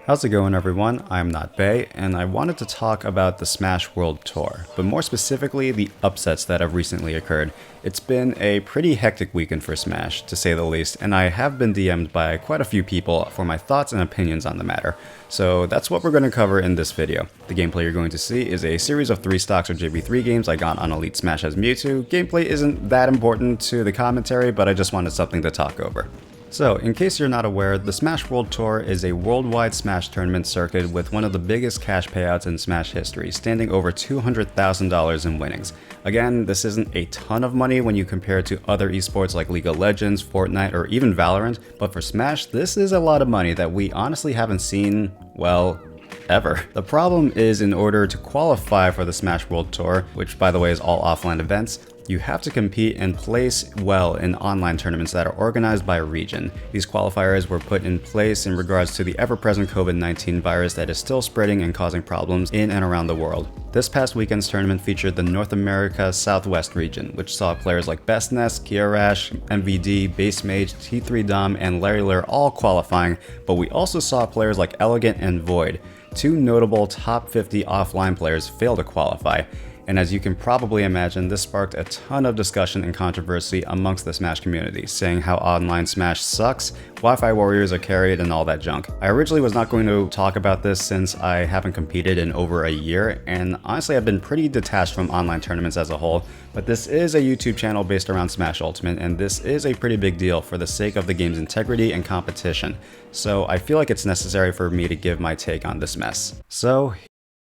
How's it going, everyone? I'm NotBae, and I wanted to talk about the Smash World Tour, but more specifically the upsets that have recently occurred. It's been a pretty hectic weekend for Smash, to say the least, and I have been DM'd by quite a few people for my thoughts and opinions on the matter. So that's what we're going to cover in this video. The gameplay you're going to see is a series of 3 stocks or JB3 games I got on Elite Smash as Mewtwo. Gameplay isn't that important to the commentary, but I just wanted something to talk over. So, in case you're not aware, the Smash World Tour is a worldwide Smash tournament circuit with one of the biggest cash payouts in Smash history, standing over $200,000 in winnings. Again, this isn't a ton of money when you compare it to other esports like League of Legends, Fortnite, or even Valorant, but for Smash, this is a lot of money that we honestly haven't seen, well, ever. The problem is, in order to qualify for the Smash World Tour, which by the way is all offline events, you have to compete and place well in online tournaments that are organized by region. These qualifiers were put in place in regards to the ever-present COVID-19 virus that is still spreading and causing problems in and around the world. This past weekend's tournament featured the North America Southwest region, which saw players like Bestness, Kiarash, MVD, Base Mage, T3 Dom, and Larry Lur all qualifying, but we also saw players like Elegant and Void. 2 notable top 50 offline players failed to qualify. And as you can probably imagine, this sparked a ton of discussion and controversy amongst the Smash community, saying how online Smash sucks, Wi-Fi warriors are carried, and all that junk. I originally was not going to talk about this since I haven't competed in over a year, and honestly I've been pretty detached from online tournaments as a whole, but this is a YouTube channel based around Smash Ultimate, and this is a pretty big deal for the sake of the game's integrity and competition. So I feel like it's necessary for me to give my take on this mess. So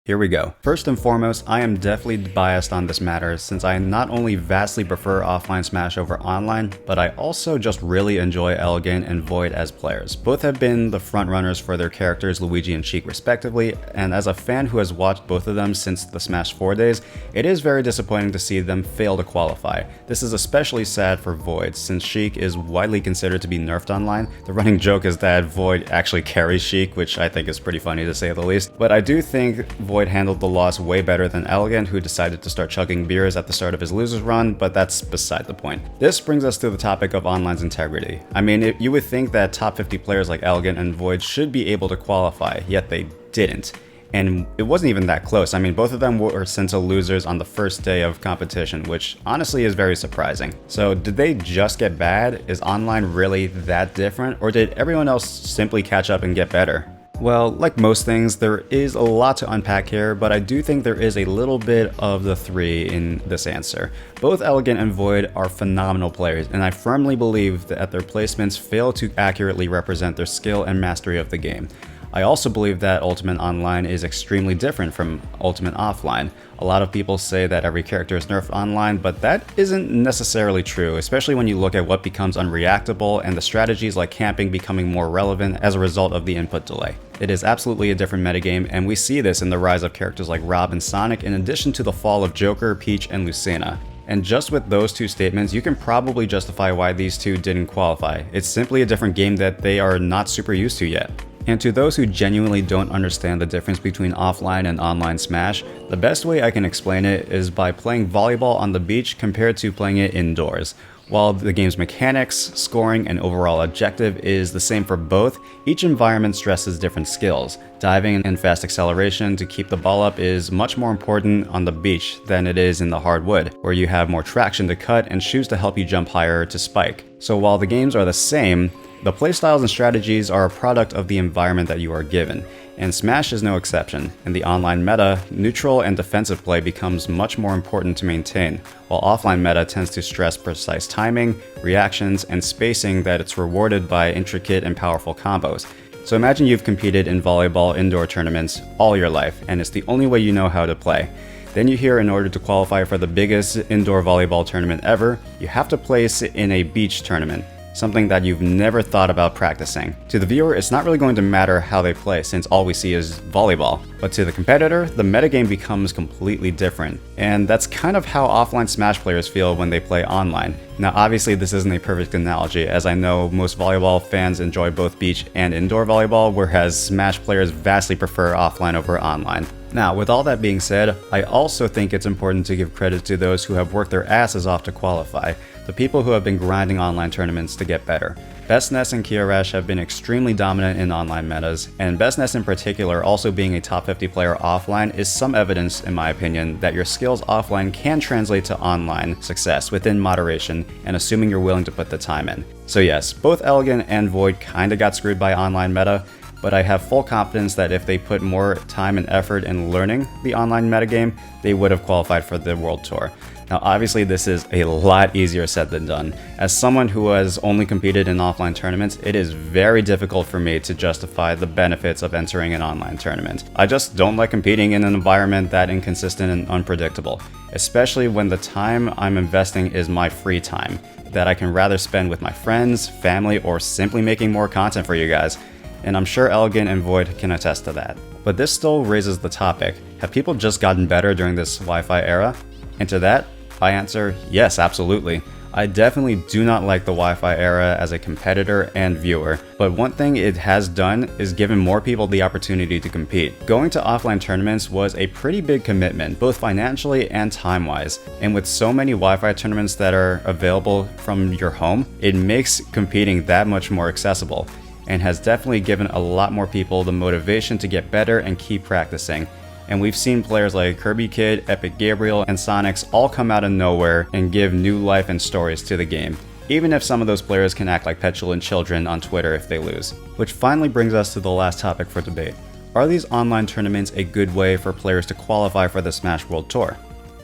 here we go. First and foremost, I am definitely biased on this matter since I not only vastly prefer offline Smash over online, but I also just really enjoy Elegant and Void as players. Both have been the frontrunners for their characters Luigi and Sheik respectively, and as a fan who has watched both of them since the Smash 4 days, it is very disappointing to see them fail to qualify. This is especially sad for Void since Sheik is widely considered to be nerfed online. The running joke is that Void actually carries Sheik, which I think is pretty funny to say the least, but I do think Void handled the loss way better than Elegant, who decided to start chugging beers at the start of his losers run, but that's beside the point. This brings us to the topic of online's integrity. I mean, you would think that top 50 players like Elegant and Void should be able to qualify, yet they didn't. And it wasn't even that close. I mean, both of them were sent to losers on the first day of competition, which honestly is very surprising. So did they just get bad? Is online really that different? Or did everyone else simply catch up and get better? Well, like most things, there is a lot to unpack here, but I do think there is a little bit of the 3 in this answer. Both Elegant and Void are phenomenal players, and I firmly believe that their placements fail to accurately represent their skill and mastery of the game. I also believe that Ultimate Online is extremely different from Ultimate Offline. A lot of people say that every character is nerfed online, but that isn't necessarily true, especially when you look at what becomes unreactable and the strategies like camping becoming more relevant as a result of the input delay. It is absolutely a different metagame, and we see this in the rise of characters like Rob and Sonic in addition to the fall of Joker, Peach, and Lucina. And just with those 2 statements, you can probably justify why these 2 didn't qualify. It's simply a different game that they are not super used to yet. And to those who genuinely don't understand the difference between offline and online Smash, the best way I can explain it is by playing volleyball on the beach compared to playing it indoors. While the game's mechanics, scoring, and overall objective is the same for both, each environment stresses different skills. Diving and fast acceleration to keep the ball up is much more important on the beach than it is in the hardwood, where you have more traction to cut and shoes to help you jump higher to spike. So while the games are the same, the playstyles and strategies are a product of the environment that you are given, and Smash is no exception. In the online meta, neutral and defensive play becomes much more important to maintain, while offline meta tends to stress precise timing, reactions, and spacing that it's rewarded by intricate and powerful combos. So imagine you've competed in volleyball indoor tournaments all your life, and it's the only way you know how to play. Then you hear in order to qualify for the biggest indoor volleyball tournament ever, you have to place in a beach tournament. Something that you've never thought about practicing. To the viewer, it's not really going to matter how they play since all we see is volleyball. But to the competitor, the metagame becomes completely different. And that's kind of how offline Smash players feel when they play online. Now obviously this isn't a perfect analogy, as I know most volleyball fans enjoy both beach and indoor volleyball, whereas Smash players vastly prefer offline over online. Now, with all that being said, I also think it's important to give credit to those who have worked their asses off to qualify. the people who have been grinding online tournaments to get better. Bestness and Kiorash have been extremely dominant in online metas, and Bestness in particular also being a top 50 player offline is some evidence, in my opinion, that your skills offline can translate to online success within moderation and assuming you're willing to put the time in. So yes, both Elegant and Void kinda got screwed by online meta, but I have full confidence that if they put more time and effort in learning the online metagame, they would have qualified for the World Tour. Now obviously this is a lot easier said than done. As someone who has only competed in offline tournaments, it is very difficult for me to justify the benefits of entering an online tournament. I just don't like competing in an environment that inconsistent and unpredictable, especially when the time I'm investing is my free time, that I can rather spend with my friends, family, or simply making more content for you guys. And I'm sure Elegant and Void can attest to that. But this still raises the topic, have people just gotten better during this Wi-Fi era? And to that, I answer yes, absolutely. I definitely do not like the Wi-Fi era as a competitor and viewer, but one thing it has done is given more people the opportunity to compete. Going to offline tournaments was a pretty big commitment, both financially and time-wise, and with so many Wi-Fi tournaments that are available from your home, it makes competing that much more accessible, and has definitely given a lot more people the motivation to get better and keep practicing. And we've seen players like Kirby Kid, Epic Gabriel, and Sonics all come out of nowhere and give new life and stories to the game, even if some of those players can act like petulant children on Twitter if they lose. Which finally brings us to the last topic for debate. Are these online tournaments a good way for players to qualify for the Smash World Tour?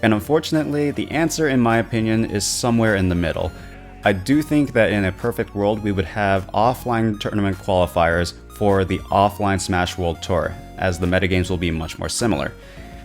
And unfortunately, the answer in my opinion is somewhere in the middle. I do think that in a perfect world we would have offline tournament qualifiers for the offline Smash World Tour, as the metagames will be much more similar.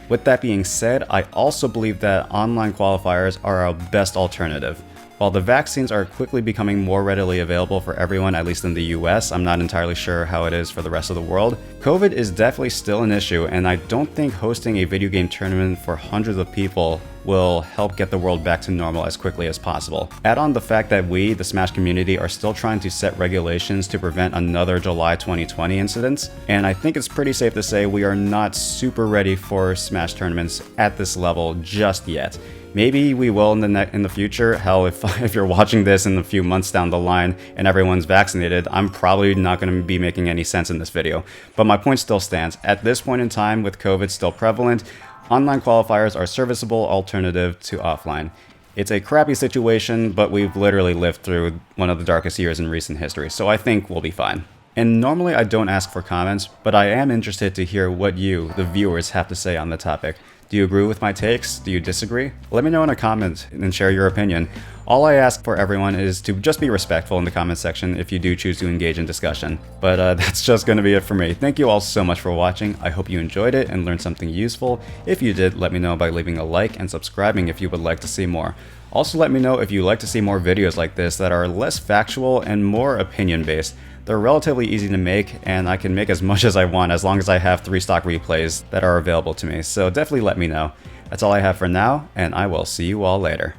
With that being said, I also believe that online qualifiers are our best alternative. While the vaccines are quickly becoming more readily available for everyone, at least in the US, I'm not entirely sure how it is for the rest of the world, COVID is definitely still an issue, and I don't think hosting a video game tournament for hundreds of people will help get the world back to normal as quickly as possible. Add on the fact that we, the Smash community, are still trying to set regulations to prevent another July 2020 incident, and I think it's pretty safe to say we are not super ready for Smash tournaments at this level just yet. Maybe we will in the future. Hell, if you're watching this in a few months down the line and everyone's vaccinated, I'm probably not going to be making any sense in this video. But my point still stands. At this point in time, with COVID still prevalent, online qualifiers are a serviceable alternative to offline. It's a crappy situation, but we've literally lived through one of the darkest years in recent history, so I think we'll be fine. And normally I don't ask for comments, but I am interested to hear what you, the viewers, have to say on the topic. Do you agree with my takes? Do you disagree? Let me know in a comment and share your opinion. All I ask for everyone is to just be respectful in the comment section if you do choose to engage in discussion. But that's just going to be it for me. Thank you all so much for watching. I hope you enjoyed it and learned something useful. If you did, let me know by leaving a like and subscribing if you would like to see more. Also let me know if you'd like to see more videos like this that are less factual and more opinion based. They're relatively easy to make, and I can make as much as I want as long as I have 3 stock replays that are available to me, so definitely let me know. That's all I have for now, and I will see you all later.